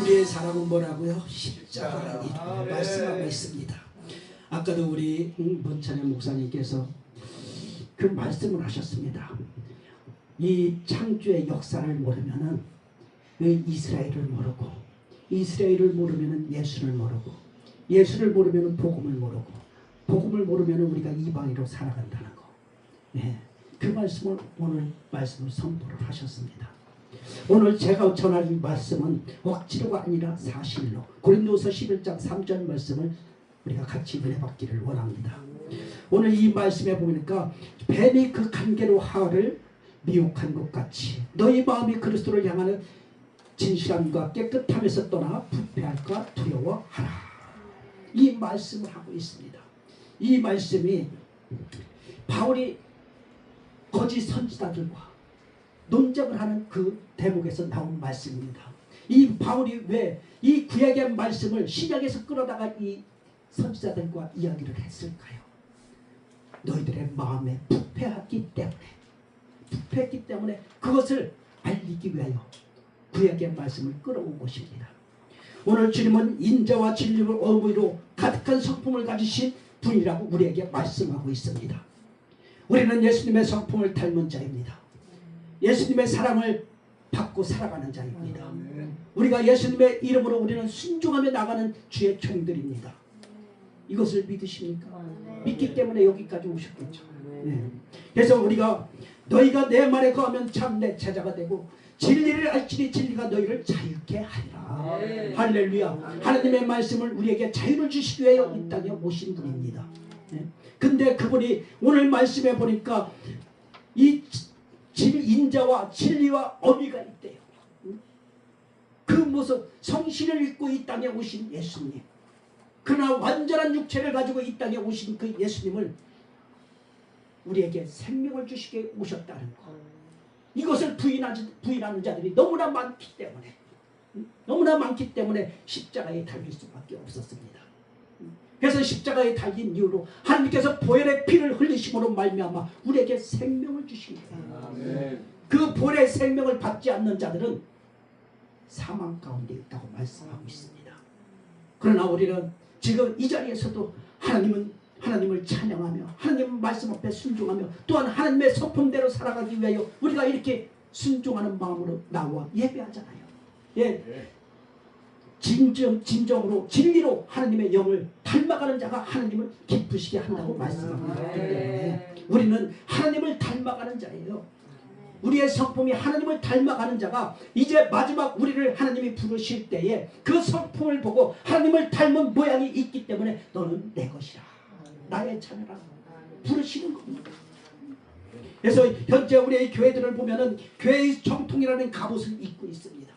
우리의 사랑은 뭐라고요? 십자가라고 말씀하고 있습니다. 아까도 우리 번찬의 목사님께서 그 말씀을 하셨습니다. 이 창조의 역사를 모르면은 이스라엘을 모르고, 이스라엘을 모르면은 예수를 모르고, 예수를 모르면은 복음을 모르고, 복음을 모르면은 우리가 이방인으로 살아간다는 거. 예, 그 말씀을 오늘 말씀을 선포를 하셨습니다. 오늘 제가 전할 말씀은 억지로가 아니라 사실로, 고린도서 11장 3절 말씀을 우리가 같이 은혜 받기를 원합니다. 오늘 이 말씀에 보니까 뱀이 그 간계로 하와를 미혹한 것 같이 너희 마음이 그리스도를 향하는 진실함과 깨끗함에서 떠나 부패할까 두려워하라. 이 말씀을 하고 있습니다. 이 말씀이 바울이 거짓 선지자들과 논쟁을 하는 그 대목에서 나온 말씀입니다. 이 바울이 왜 이 구약의 말씀을 신약에서 끌어다가 이 선지자들과 이야기를 했을까요? 너희들의 마음에 부패했기 때문에 그것을 알리기 위하여 구약의 말씀을 끌어온 것입니다. 오늘 주님은 인자와 진리를 어머니로 가득한 성품을 가지신 분이라고 우리에게 말씀하고 있습니다. 우리는 예수님의 성품을 닮은 자입니다. 예수님의 사랑을 받고 살아가는 자입니다. 우리가 예수님의 이름으로 우리는 순종하며 나가는 주의 종들입니다. 이것을 믿으십니까? 믿기 때문에 여기까지 오셨겠죠. 네. 그래서 우리가 너희가 내 말에 거하면 참 내 제자가 되고 진리를 알지니 진리가 너희를 자유케 하리라. 할렐루야. 하나님의 말씀을 우리에게 자유를 주시기 위하여 이 땅에 오신 분입니다. 네. 근데 그분이 오늘 말씀에 보니까 이 인자와 진리와 어미가 있대요. 그 모습 성신을 입고 이 땅에 오신 예수님, 그러나 완전한 육체를 가지고 이 땅에 오신 그 예수님을 우리에게 생명을 주시게 오셨다는 것, 이것을 부인하는 자들이 너무나 많기 때문에 십자가에 달릴 수밖에 없었습니다. 그래서 십자가에 달린 이유로 하나님께서 보혈의 피를 흘리심으로 말미암아 우리에게 생명을 주신 거예요. 그 보혈의 생명을 받지 않는 자들은 사망 가운데 있다고 말씀하고 있습니다. 그러나 우리는 지금 이 자리에서도 하나님을 찬양하며 하나님 말씀 앞에 순종하며 또한 하나님의 성품대로 살아가기 위하여 우리가 이렇게 순종하는 마음으로 나와 예배하잖아요. 예. 진정으로 진리로 하나님의 영을 닮아가는 자가 하나님을 기쁘시게 한다고 말씀합니다. 때문에 우리는 하나님을 닮아가는 자예요. 우리의 성품이 하나님을 닮아가는 자가 이제 마지막 우리를 하나님이 부르실 때에 그 성품을 보고 하나님을 닮은 모양이 있기 때문에 너는 내 것이라, 나의 자녀라 부르시는 겁니다. 그래서 현재 우리의 교회들을 보면은 교회의 정통이라는 갑옷을 입고 있습니다.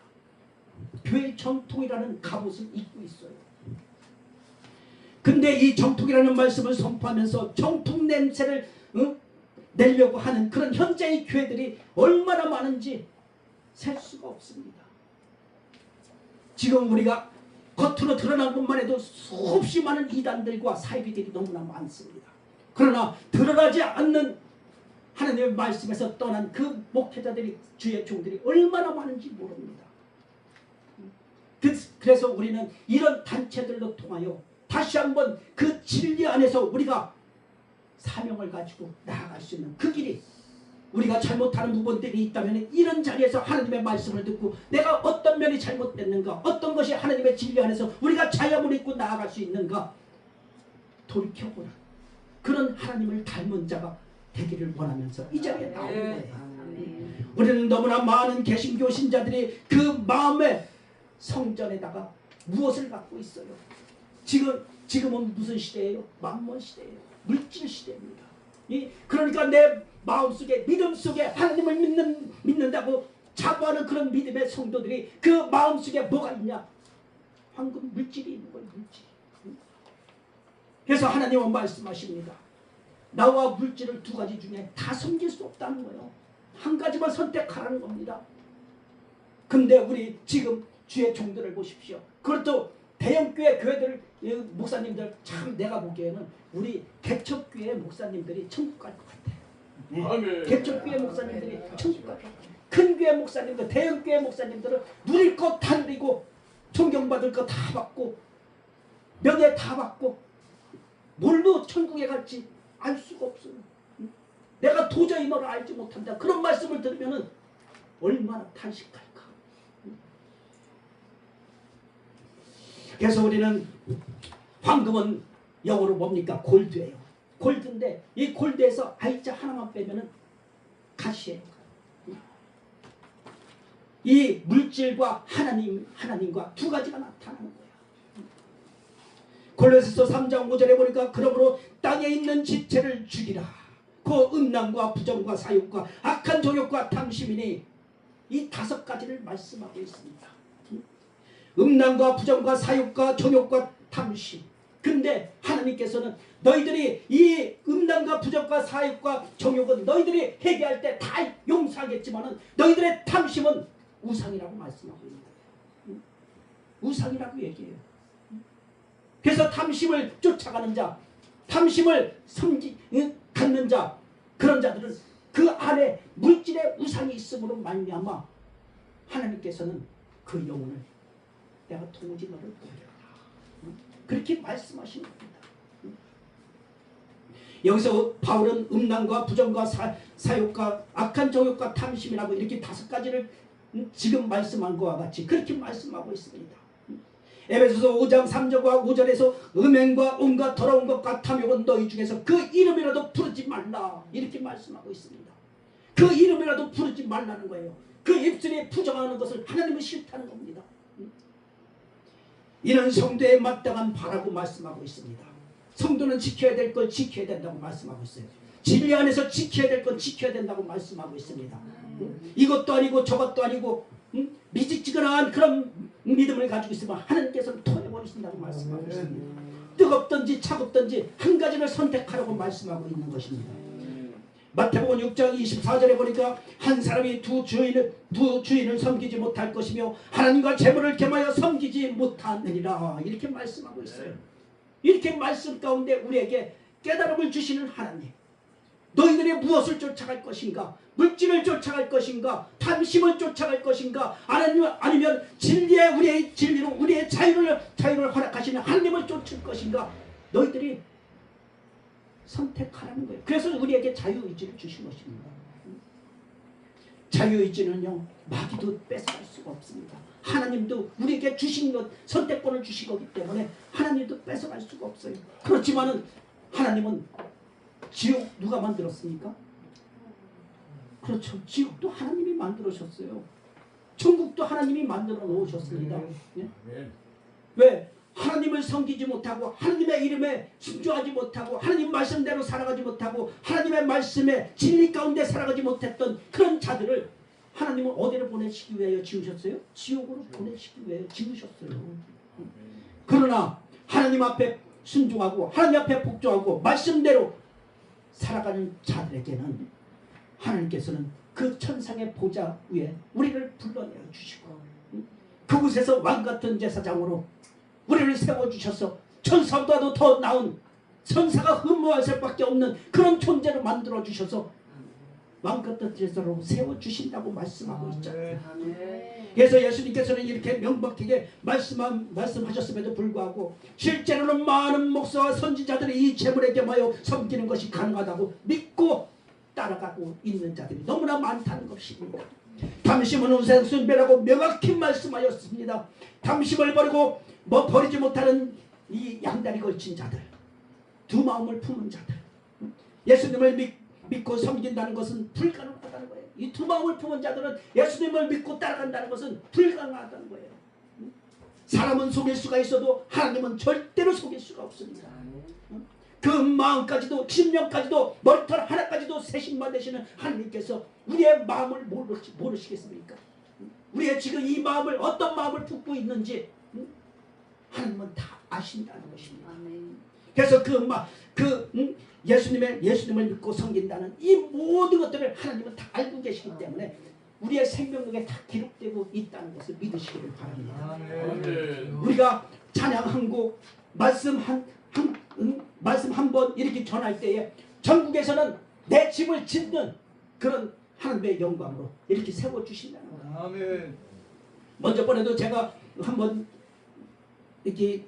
교회의 정통이라는 갑옷을 입고 있어요. 근데 이 정통이라는 말씀을 선포하면서 정통 냄새를 내려고 하는 그런 현재의 교회들이 얼마나 많은지 셀 수가 없습니다. 지금 우리가 겉으로 드러난 것만 해도 수없이 많은 이단들과 사이비들이 너무나 많습니다. 그러나 드러나지 않는 하나님의 말씀에서 떠난 그 목회자들이, 주의 종들이 얼마나 많은지 모릅니다. 그래서 우리는 이런 단체들로 통하여 다시 한번 그 진리 안에서 우리가 사명을 가지고 나아갈 수 있는 그 길이, 우리가 잘못하는 부분들이 있다면 이런 자리에서 하나님의 말씀을 듣고 내가 어떤 면이 잘못됐는가, 어떤 것이 하나님의 진리 안에서 우리가 자유함을 입고 나아갈 수 있는가 돌이켜보는 그런 하나님을 닮은 자가 되기를 원하면서 이 자리에 나온 거예요. 우리는 너무나 많은 개신교 신자들이 그 마음의 성전에다가 무엇을 갖고 있어요? 지금은 무슨 시대예요? 만몬 시대예요. 물질 시대입니다. 그러니까 내 마음속에, 믿음 속에 하나님을 믿는다고 자부하는 그런 믿음의 성도들이 그 마음속에 뭐가 있냐? 황금 물질이 있는 거예요. 물질. 그래서 하나님은 말씀하십니다. 나와 물질을 두 가지 중에 다 섬길 수 없다는 거예요. 한 가지만 선택하라는 겁니다. 근데 우리 지금 주의 종들을 보십시오. 그것도 대형교회 교회들 목사님들 참 내가 보기에는 우리 개척교회 목사님들이 천국 갈 것 같아요. 네. 개척교회 목사님들이 천국 갈 것 같아요. 큰 교회 목사님들, 대형교회 목사님들은 누릴 것 다 누리고 존경받을 거 다 받고 명예 다 받고 뭘로 천국에 갈지 알 수가 없어요. 내가 도저히 너를 알지 못한다. 그런 말씀을 들으면 얼마나 탄식할까. 그래서 우리는 황금은 영어로 뭡니까? 골드예요. 골드인데 이 골드에서 I자 하나만 빼면은 가시예요. 이 물질과 하나님과 두 가지가 나타나는 거야. 골로새서 3장 5절에 보니까 그러므로 땅에 있는 지체를 죽이라. 그 음란과 부정과 사욕과 악한 정욕과 탐심이니 이 5가지를 말씀하고 있습니다. 음란과 부정과 사욕과 정욕과 탐심. 근데 하나님께서는 너희들이 이 음란과 부정과 사욕과 정욕은 너희들이 회개할 때 다 용서하겠지만은 너희들의 탐심은 우상이라고 말씀하고 있는 거예요. 우상이라고 얘기해요. 그래서 탐심을 쫓아가는 자, 탐심을 갖는 자, 그런 자들은 그 안에 물질의 우상이 있음으로 말미암아 하나님께서는 그 영혼을 내가 도무지 너를 버려라. 그렇게 말씀하시는 겁니다. 여기서 바울은 음란과 부정과 사욕과 악한 정욕과 탐심이라고 이렇게 5가지를 지금 말씀한 것과 같이 그렇게 말씀하고 있습니다. 에베소서 5장 3절과 5절에서 음행과 온갖 더러운 것과 탐욕은 너희 중에서 그 이름이라도 부르지 말라 이렇게 말씀하고 있습니다. 그 이름이라도 부르지 말라는 거예요. 그 입술에 부정하는 것을 하나님은 싫다는 겁니다. 이는 성도에 마땅한 바라고 말씀하고 있습니다. 성도는 지켜야 될 걸 지켜야 된다고 말씀하고 있어요. 진리 안에서 지켜야 될 건 지켜야 된다고 말씀하고 있습니다. 이것도 아니고 저것도 아니고 미지근한 그런 믿음을 가지고 있으면 하나님께서는 토해버리신다고 말씀하고 있습니다. 뜨겁든지 차갑든지 한 가지를 선택하라고 말씀하고 있는 것입니다. 마태복음 6장 24절에 보니까 한 사람이 두 주인을 섬기지 못할 것이며 하나님과 재물을 겸하여 섬기지 못하느니라 이렇게 말씀하고 있어요. 이렇게 말씀 가운데 우리에게 깨달음을 주시는 하나님, 너희들이 무엇을 쫓아갈 것인가? 물질을 쫓아갈 것인가? 탐심을 쫓아갈 것인가? 아니면 우리의 진리로 우리의 자유를 허락하시는 하나님을 쫓을 것인가? 너희들이 선택하라는 거예요. 그래서 우리에게 자유의지를 주신 것입니다. 자유의지는요, 마귀도 뺏어갈 수가 없습니다. 하나님도 우리에게 주신 것, 선택권을 주신 거기 때문에 하나님도 뺏어갈 수가 없어요. 그렇지만은 하나님은 지옥 누가 만들었습니까? 그렇죠. 지옥도 하나님이 만들으셨어요. 천국도 하나님이 만들어 놓으셨습니다. 예? 왜? 하나님을 섬기지 못하고 하나님의 이름에 순종하지 못하고 하나님 말씀대로 살아가지 못하고 하나님의 말씀에 진리 가운데 살아가지 못했던 그런 자들을 하나님은 어디를 보내시기 위하여 지으셨어요? 지옥으로 보내시기 위하여 지으셨어요. 그러나 하나님 앞에 순종하고 하나님 앞에 복종하고 말씀대로 살아가는 자들에게는 하나님께서는 그 천상의 보좌 위에 우리를 불러내어 주시고 그곳에서 왕같은 제사장으로 우리를 세워주셔서 천사보다도 더 나은 천사가 흠모할 수밖에 없는 그런 존재로 만들어주셔서 왕같은 제사로 세워주신다고 말씀하고 있잖아요. 그래서 예수님께서는 이렇게 명백하게 말씀하셨음에도 불구하고 실제로는 많은 목사와 선지자들이 이 재물에 겸하여 섬기는 것이 가능하다고 믿고 따라가고 있는 자들이 너무나 많다는 것입니다. 탐심은 우상숭배라고 명확히 말씀하였습니다. 탐심을 버리고 버리지 못하는 이 양다리 걸친 자들, 두 마음을 품은 자들, 예수님을 믿고 섬긴다는 것은 불가능하다는 거예요. 이 두 마음을 품은 자들은 예수님을 믿고 따라간다는 것은 불가능하다는 거예요. 사람은 속일 수가 있어도 하나님은 절대로 속일 수가 없습니다. 그 마음까지도 심령까지도 머리털 하나까지도 세심만 되시는 하나님께서 우리의 마음을 모르시겠습니까? 우리의 지금 이 마음을 어떤 마음을 품고 있는지 하나님은 다 아신다는 것입니다. 그래서 예수님을 믿고 섬긴다는 이 모든 것들을 하나님은 다 알고 계시기 때문에 우리의 생명력에 다 기록되고 있다는 것을 믿으시기를 바랍니다. 우리가 찬양 한 곡, 말씀 한 번 이렇게 전할 때에 전국에서는 내 집을 짓는 그런 하나님의 영광으로 이렇게 세워주신다는 거예요. 먼저 번에도 제가 한번 이렇게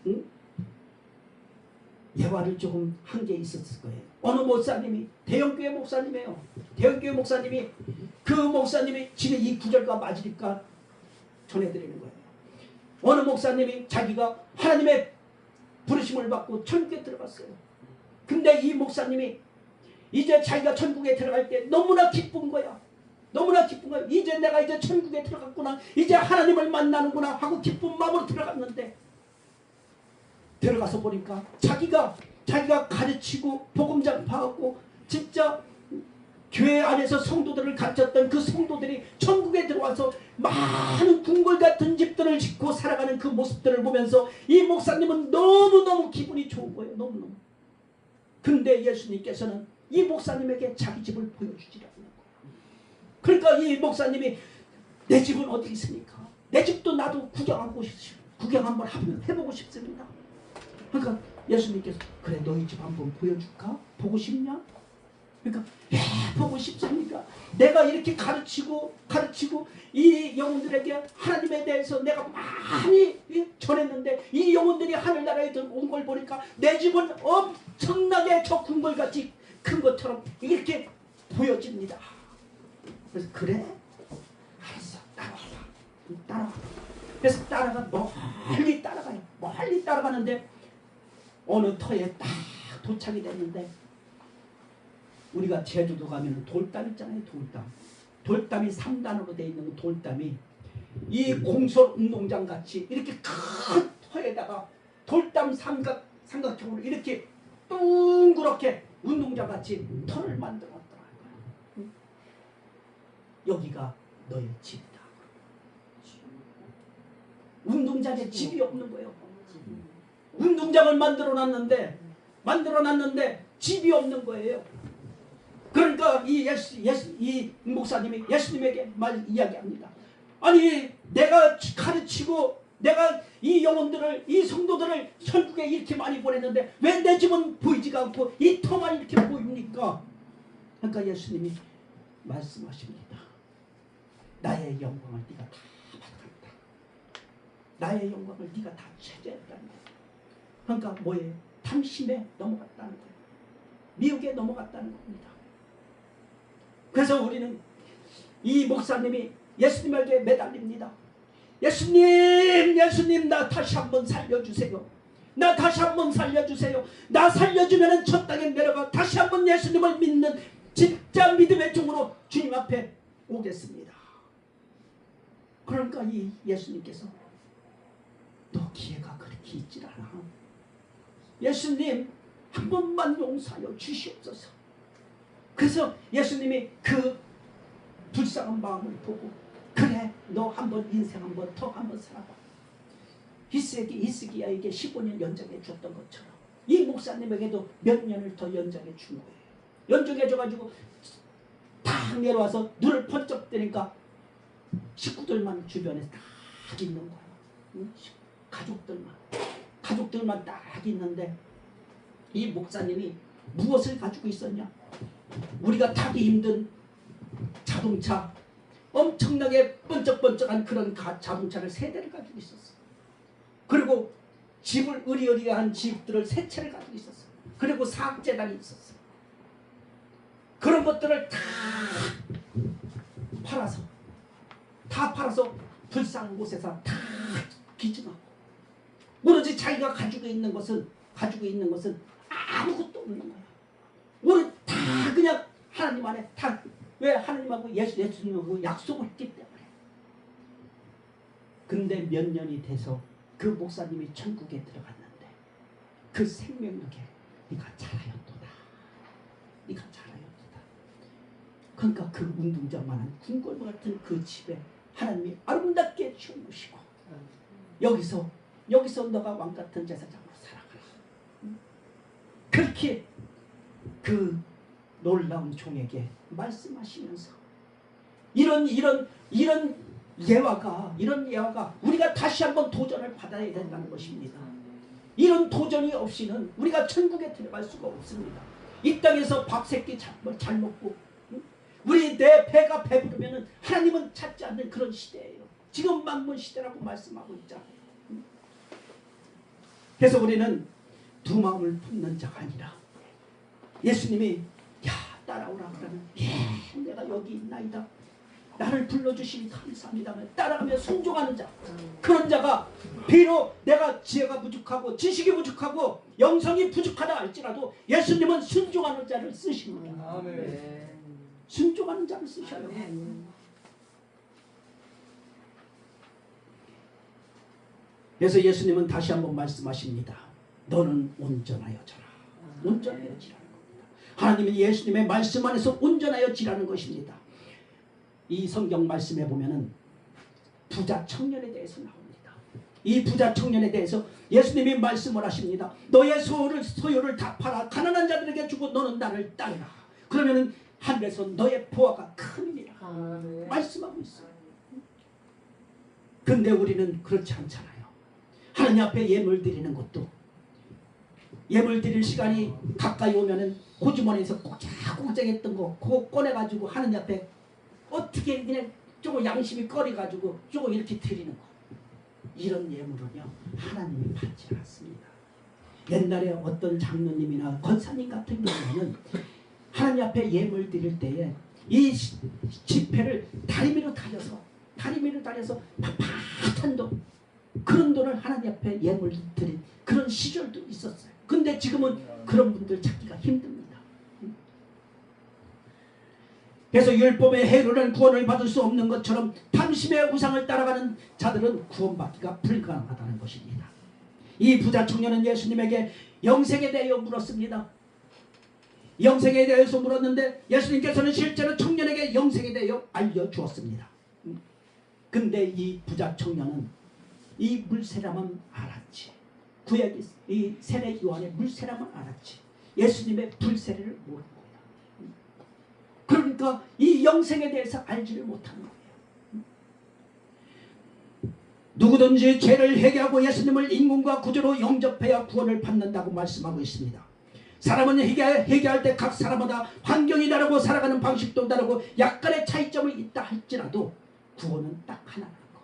예화를 조금 한 게 있었을 거예요. 어느 목사님이 대형교회 목사님이에요. 대형교회 목사님이 그 목사님이 지금 이 구절과 맞으니까 전해드리는 거예요. 어느 목사님이 자기가 하나님의 부르심을 받고 천국에 들어갔어요. 근데 이 목사님이 이제 자기가 천국에 들어갈 때 너무나 기쁜 거야. 너무나 기쁜 거야. 이제 내가 이제 천국에 들어갔구나. 이제 하나님을 만나는구나 하고 기쁜 마음으로 들어갔는데 들어가서 보니까 자기가 가르치고 복음 전파하고 진짜 교회 안에서 성도들을 가르쳤던 그 성도들이 천국에 들어와서 많은 궁궐 같은 집들을 짓고 살아가는 그 모습들을 보면서 이 목사님은 너무너무 기분이 좋은 거예요. 너무너무. 근데 예수님께서는 이 목사님에게 자기 집을 보여주지 않는 거예요. 그러니까 이 목사님이 내 집은 어디 있습니까? 내 집도 나도 구경 한번 해보고 싶습니다. 그러니까 예수님께서 그래 너희 집 한번 보여줄까? 보고 싶냐? 그러니까 보고 싶습니까? 내가 이렇게 가르치고 이 영혼들에게 하나님에 대해서 내가 많이 전했는데 이 영혼들이 하늘나라에 온 걸 보니까 내 집은 엄청나게 저 궁궐같이 큰 것처럼 이렇게 보여집니다. 그래서 그래? 알았어. 따라와. 그래서 멀리 따라가요. 멀리 따라가는데 어느 터에 딱 도착이 됐는데 우리가 제주도 가면 돌담 있잖아요. 돌담이 3단으로 되어 있는 돌담이 이 공설 운동장 같이 이렇게 큰 터에다가 돌담 삼각형으로 이렇게 둥그렇게 운동장 같이 터를 만들었더라고요. 여기가 너의 집이다. 운동장에 집이 없는 거예요. 운동장을 만들어놨는데 집이 없는 거예요. 그러니까 이 목사님이 예수님에게 이야기합니다. 아니 내가 가르치고 내가 이 영혼들을 이 성도들을 천국에 이렇게 많이 보냈는데 왜 내 집은 보이지가 않고 이 터만 이렇게 보입니까? 그러니까 예수님이 말씀하십니다. 나의 영광을 네가 다 받아간다. 나의 영광을 네가 다 차지했다는 거예요. 그러니까 뭐예요? 탐심에 넘어갔다는 거예요. 미혹에 넘어갔다는 겁니다. 그래서 우리는 이 목사님이 예수님에게 매달립니다. 예수님 나 다시 한번 살려주세요. 나 다시 한번 살려주세요. 나 살려주면 저 땅에 내려가 다시 한번 예수님을 믿는 진짜 믿음의 종으로 주님 앞에 오겠습니다. 그러니까 이 예수님께서 너 기회가 그렇게 있질 않아. 예수님 한 번만 용서하여 주시옵소서. 그래서 예수님이 그 불쌍한 마음을 보고 그래 너 한번 인생 한번 더 한번 살아봐. 히스기야에게 15년 연장해 줬던 것처럼 이 목사님에게도 몇 년을 더 연장해 준 거예요. 연장해 줘가지고 딱 내려와서 눈을 번쩍 뜨니까 식구들만 주변에 딱 있는 거예요. 가족들만 딱 있는데 이 목사님이 무엇을 가지고 있었냐? 우리가 타기 힘든 자동차, 엄청나게 번쩍번쩍한 그런 자동차를 3대를 가지고 있었어. 그리고 집을 의리의리한 집들을 3채를 가지고 있었어. 그리고 사학재단이 있었어. 그런 것들을 다 팔아서 불쌍한 곳에서 다 기증하고 오로지 자기가 가지고 있는 것은 아무것도 없는 거야. 오늘 다 그냥 하나님 안에 다 왜 하나님하고 예수님하고 약속을 했기 때문에. 근데 몇 년이 돼서 그 목사님이 천국에 들어갔는데 그 생명력에 네가 잘하였도다. 네가 잘하였도다. 그러니까 그 운동장만한 궁궐 같은 그 집에 하나님이 아름답게 주무시고 여기서 너가 왕같은 제사장으로 살아가라. 그렇게 그 놀라운 종에게 말씀하시면서 이런 예화가 우리가 다시 한번 도전을 받아야 된다는 것입니다. 이런 도전이 없이는 우리가 천국에 들어갈 수가 없습니다. 이 땅에서 밥 세끼 잘 먹고 우리 내 배가 배부르면 하나님은 찾지 않는 그런 시대예요. 지금 만문 시대라고 말씀하고 있잖아요. 그래서 우리는 두 마음을 품는 자가 아니라 예수님이 야 따라오라 그러면 예 내가 여기 있나이다. 나를 불러주시니 감사합니다. 따라가며 순종하는 자, 그런 자가 비록 내가 지혜가 부족하고 지식이 부족하고 영성이 부족하다 할지라도 예수님은 순종하는 자를 쓰십니다. 순종하는 자를 쓰셔요. 그래서 예수님은 다시 한번 말씀하십니다. 너는 온전하여져라. 온전하여지라는 겁니다. 하나님은 예수님의 말씀 안에서 온전하여지라는 것입니다. 이 성경 말씀에 보면은 부자 청년에 대해서 나옵니다. 이 부자 청년에 대해서 예수님이 말씀을 하십니다. 너의 소유를 다 팔아 가난한 자들에게 주고 너는 나를 따르라. 그러면은 하늘에서 너의 보화가 크니라. 말씀하고 있어요. 근데 우리는 그렇지 않잖아요. 하나님 앞에 예물 드리는 것도 예물 드릴 시간이 가까이 오면은 호주머니에서 꽁장꽁장했던 거 그거 꺼내가지고 하나님 앞에 어떻게 그냥 조금 양심이 꺼려가지고 조금 이렇게 드리는 거. 이런 예물은요 하나님이 받지 않습니다. 옛날에 어떤 장로님이나 권사님 같은 경우는 하나님 앞에 예물 드릴 때에 이 지폐를 다리미로 달여서 팍팍한 돈, 그런 돈을 하나님 앞에 예물 드린 그런 시절도 있었어요. 근데 지금은 그런 분들 찾기가 힘듭니다. 그래서 율법의 해로는 구원을 받을 수 없는 것처럼 탐심의 우상을 따라가는 자들은 구원받기가 불가능하다는 것입니다. 이 부자 청년은 예수님에게 영생에 대하여 물었습니다. 영생에 대해서 물었는데 예수님께서는 실제로 청년에게 영생에 대하여 알려주었습니다. 근데 이 부자 청년은 이 물세라만 알았지. 구약의 이 세례 요한의 물세라만 알았지. 예수님의 불세례를 모르는 거예요. 그러니까 이 영생에 대해서 알지를 못하는 거예요. 누구든지 죄를 회개하고 예수님을 인문과 구주로 영접해야 구원을 받는다고 말씀하고 있습니다. 사람은 회개할 때 각 사람마다 환경이 다르고 살아가는 방식도 다르고 약간의 차이점이 있다 할지라도 구원은 딱 하나라는 거.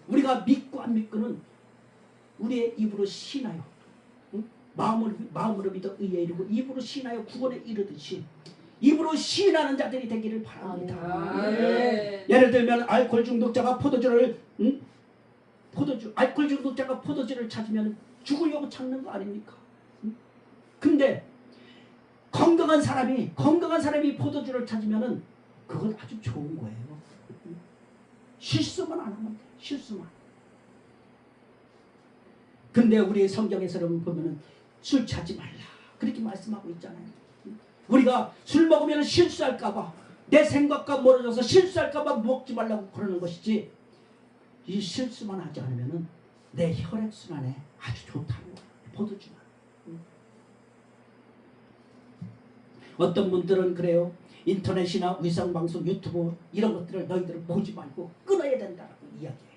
우리가 믿고 안 믿고는 우리의 입으로 시나요. 마음으로 믿어 의에 이르고 입으로 시나요 구원에 이르듯이 입으로 시인하는 자들이 되기를 바랍니다. 예를 들면 알코올 중독자가 알코올 중독자가 포도주를 찾으면 죽으려고 찾는 거 아닙니까? 근데 건강한 사람이 포도주를 찾으면은 그건 아주 좋은 거예요. 실수만 안 하면 돼. 실수만. 근데 우리 성경에서는 보면은 술 취하지 말라 그렇게 말씀하고 있잖아요. 우리가 술 먹으면 실수할까봐 내 생각과 멀어져서 실수할까봐 먹지 말라고 그러는 것이지 이 실수만 하지 않으면 내 혈액순환에 아주 좋다는 거예요. 포도주만. 어떤 분들은 그래요. 인터넷이나 위성방송 유튜브 이런 것들을 너희들은 보지 말고 끊어야 된다고 이야기해요.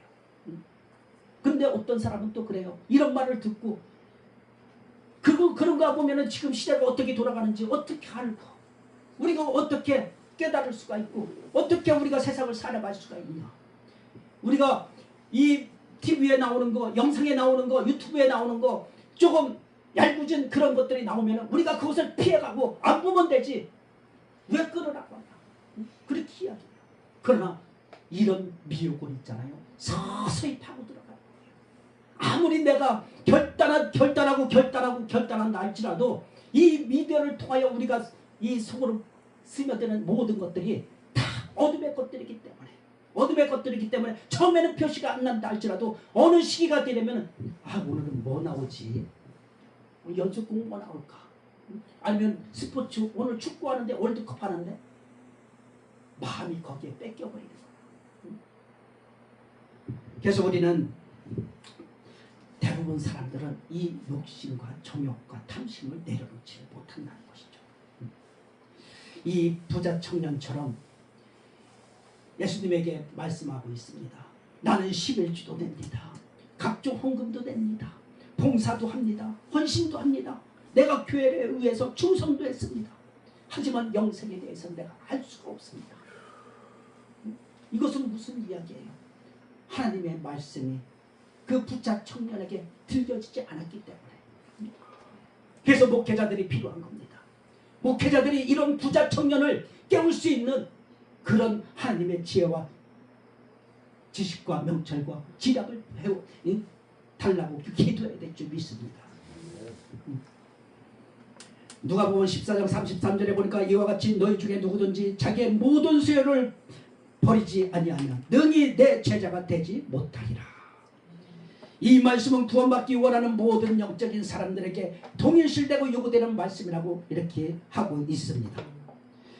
근데 어떤 사람은 또 그래요. 이런 말을 듣고 그런가 보면은 지금 시대가 어떻게 돌아가는지 어떻게 알고 우리가 어떻게 깨달을 수가 있고 어떻게 우리가 세상을 살아갈 수가 있냐. 우리가 이 TV에 나오는 거, 영상에 나오는 거, 유튜브에 나오는 거 조금 얄궂은 그런 것들이 나오면 우리가 그것을 피해가고 안 보면 되지 왜 끊으라고 하냐. 그렇게 이야기해요. 그러나 이런 미혹은 있잖아요. 서서히 파고들어가요. 아무리 내가 결단한다 할지라도 이 미디어를 통하여 우리가 이 속으로 스며드는 모든 것들이 다 어둠의 것들이기 때문에 처음에는 표시가 안 난다 할지라도 어느 시기가 되려면 오늘은 뭐 나오지? 연습곡 뭐 나올까? 아니면 스포츠 오늘 축구하는데 월드컵 하는데 마음이 거기에 뺏겨버리는 거야. 그래서 우리는 대부분 사람들은 이 욕심과 정욕과 탐심을 내려놓지 못한다는 것이죠. 이 부자 청년처럼 예수님에게 말씀하고 있습니다. 나는 11주도 냅니다. 각종 헌금도 냅니다. 봉사도 합니다. 헌신도 합니다. 내가 교회에 의해서 충성도 했습니다. 하지만 영생에 대해서 내가 알 수가 없습니다. 이것은 무슨 이야기예요? 하나님의 말씀이 그 부자 청년에게 들려지지 않았기 때문에. 그래서 목회자들이 필요한 겁니다. 목회자들이 이런 부자 청년을 깨울 수 있는 그런 하나님의 지혜와 지식과 명철과 지략을 달라고 기도해야 될 줄 믿습니다. 누가복음 14장 33절에 보니까 이와 같이 너희 중에 누구든지 자기의 모든 수요를 버리지 아니하면 능히 내 제자가 되지 못하리라. 이 말씀은 구원받기 원하는 모든 영적인 사람들에게 동일시되고 요구되는 말씀이라고 이렇게 하고 있습니다.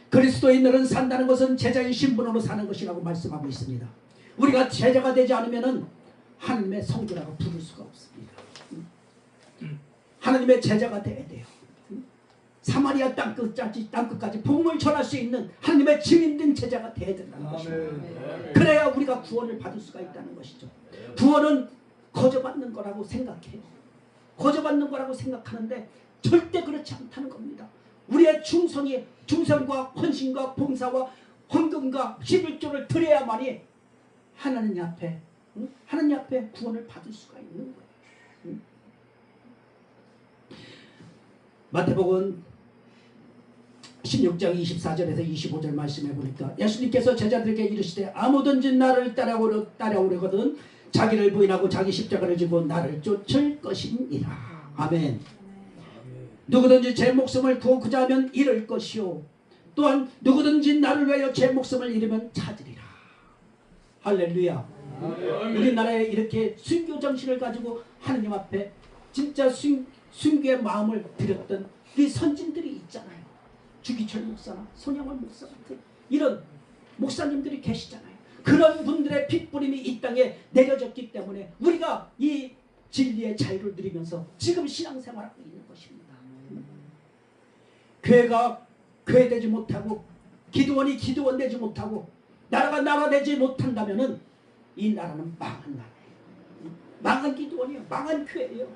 그리스도인들은 산다는 것은 제자의 신분으로 사는 것이라고 말씀하고 있습니다. 우리가 제자가 되지 않으면 하나님의 성도라고 부를 수가 없습니다. 하나님의 제자가 되어야 돼요. 사마리아 땅끝까지 복음을 전할 수 있는 하나님의 증인된 제자가 되어야 된다는 것입니다. 그래야 우리가 구원을 받을 수가 있다는 것이죠. 구원은 거저받는 거라고 생각해요. 거저받는 거라고 생각하는데 절대 그렇지 않다는 겁니다. 우리의 충성과 헌신과 봉사와 헌금과 11조를 드려야만이 하나님 앞에 구원을 받을 수가 있는 거예요. 마태복음 16장 24절에서 25절 말씀해 보니까 예수님께서 제자들에게 이르시되 아무든지 나를 따라오려거든 자기를 부인하고 자기 십자가를 지고 나를 쫓을 것이니라. 아멘. 누구든지 제 목숨을 구하고자 하면 잃을 것이요 또한 누구든지 나를 위하여 제 목숨을 잃으면 찾으리라. 할렐루야. 우리나라에 이렇게 순교 정신을 가지고 하나님 앞에 진짜 순교의 마음을 드렸던 이 선진들이 있잖아요. 주기철 목사나 손영원 목사 같은 이런 목사님들이 계시잖아요. 그런 분들의 핏부림이 이 땅에 내려졌기 때문에 우리가 이 진리의 자유를 누리면서 지금 신앙생활하고 있는 것입니다. 교회가 교회되지 못하고 기도원이 기도원 되지 못하고 나라가 나라 되지 못한다면은 이 나라는 망한 나라예요. 망한 기도원이에요. 망한 교회예요.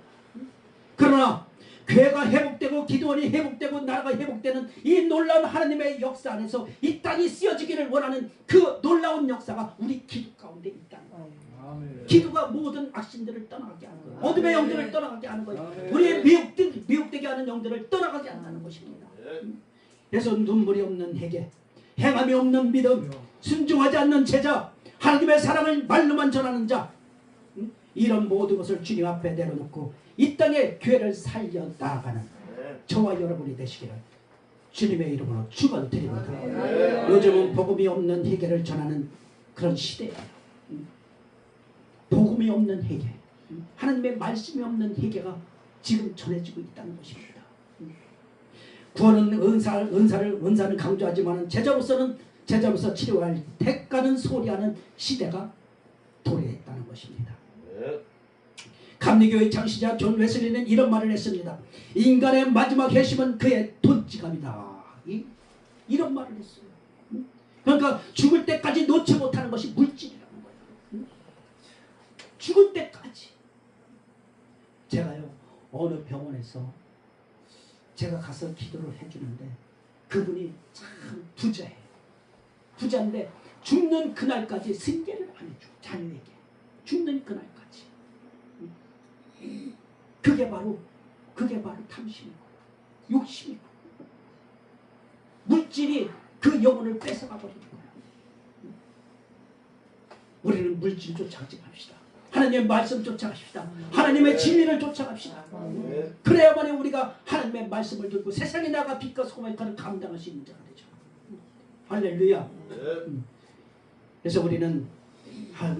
그러나 교회가 회복되고 기도원이 회복되고 나라가 회복되는 이 놀라운 하나님의 역사 안에서 이 땅이 쓰여지기를 원하는 그 놀라운 역사가 우리 기도 가운데 있다는 거예요. 기도가 모든 악신들을 떠나가게 하는 거예요. 어둠의 영들을 떠나가게 하는 거예요. 우리의 미혹되게 하는 영들을 떠나가게 한다는 것입니다. 그래서 눈물이 없는 회개, 행함이 없는 믿음, 순종하지 않는 제자, 하나님의 사랑을 말로만 전하는 자, 이런 모든 것을 주님 앞에 내려놓고 이 땅에 교회를 살려 나아가는 저와 여러분이 되시기를 주님의 이름으로 축원드립니다. 요즘은 복음이 없는 회개를 전하는 그런 시대예요. 복음이 없는 회개, 하나님의 말씀이 없는 회개가 지금 전해지고 있다는 것입니다. 구원은 은사를 강조하지만 제자로서 치료할 대가는 소리하는 시대가 도래했다는 것입니다. 감리교의 창시자 존 웨슬리는 이런 말을 했습니다. 인간의 마지막 회심은 그의 돈지갑이다. 이런 말을 했어요. 그러니까 죽을 때까지 놓지 못하는 것이 물질이라는 거예요. 죽을 때까지. 제가요 어느 병원에서 제가 가서 기도를 해주는데 그분이 참 부자예요. 부자인데 죽는 그날까지 승계를 안 해줘. 자녀에게. 죽는 그날까지. 그게 바로 탐심이고 욕심이고 물질이 그 영혼을 뺏어가 버리는 거예요. 우리는 물질 쫓아가지 맙시다. 하나님의 말씀 쫓아갑시다. 하나님의 진리를 쫓아갑시다. 그래야만이 우리가 하나님의 말씀을 들고 세상에 나가 빛과 소금의 역할을 감당할 수 있는 자가 되죠. 할렐루야. 그래서 우리는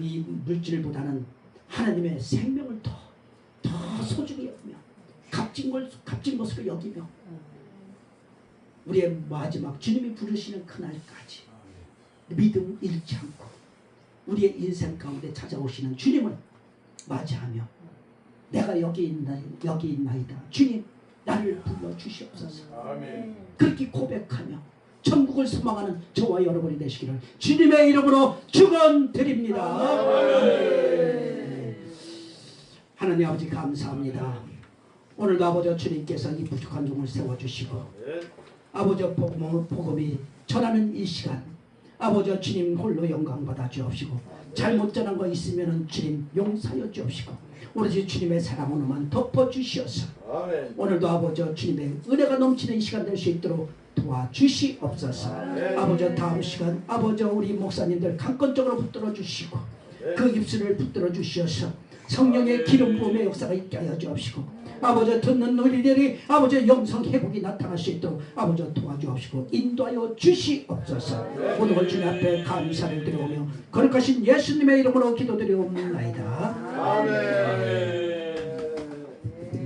이 물질보다는 하나님의 생명을 더 소중히 여기며 값진 것으로 여기며 우리의 마지막 주님이 부르시는 그날까지 믿음 잃지 않고 우리의 인생 가운데 찾아오시는 주님을 맞이하며 내가 여기 있나이다. 주님 나를 불러주시옵소서. 그렇게 고백하며 천국을 소망하는 저와 여러분이 되시기를 주님의 이름으로 축원드립니다. 하나님 아버지 감사합니다. 오늘도 아버지 주님께서 이 부족한 종을 세워주시고 아버지 복음이 전하는 이 시간 아버지 주님 홀로 영광 받아 주옵시고 잘못 전한 거 있으면 주님 용서하여 주옵시고 오로지 주님의 사랑으로만 덮어주시어서 아멘. 오늘도 아버지 주님의 은혜가 넘치는 시간 될 수 있도록 도와주시옵소서. 아버지 다음 시간 아버지 우리 목사님들 강권적으로 붙들어 주시고 그 입술을 붙들어 주시어서 성령의 기름 부음의 역사가 있게 하여 주옵시고 아버지 듣는 우리들이 아버지 영성 회복이 나타날 수 있도록 아버지 도와주옵시고 인도하여 주시옵소서. 오늘 주님 앞에 감사를 드리오며 거룩하신 예수님의 이름으로 기도드리옵나이다. 아멘.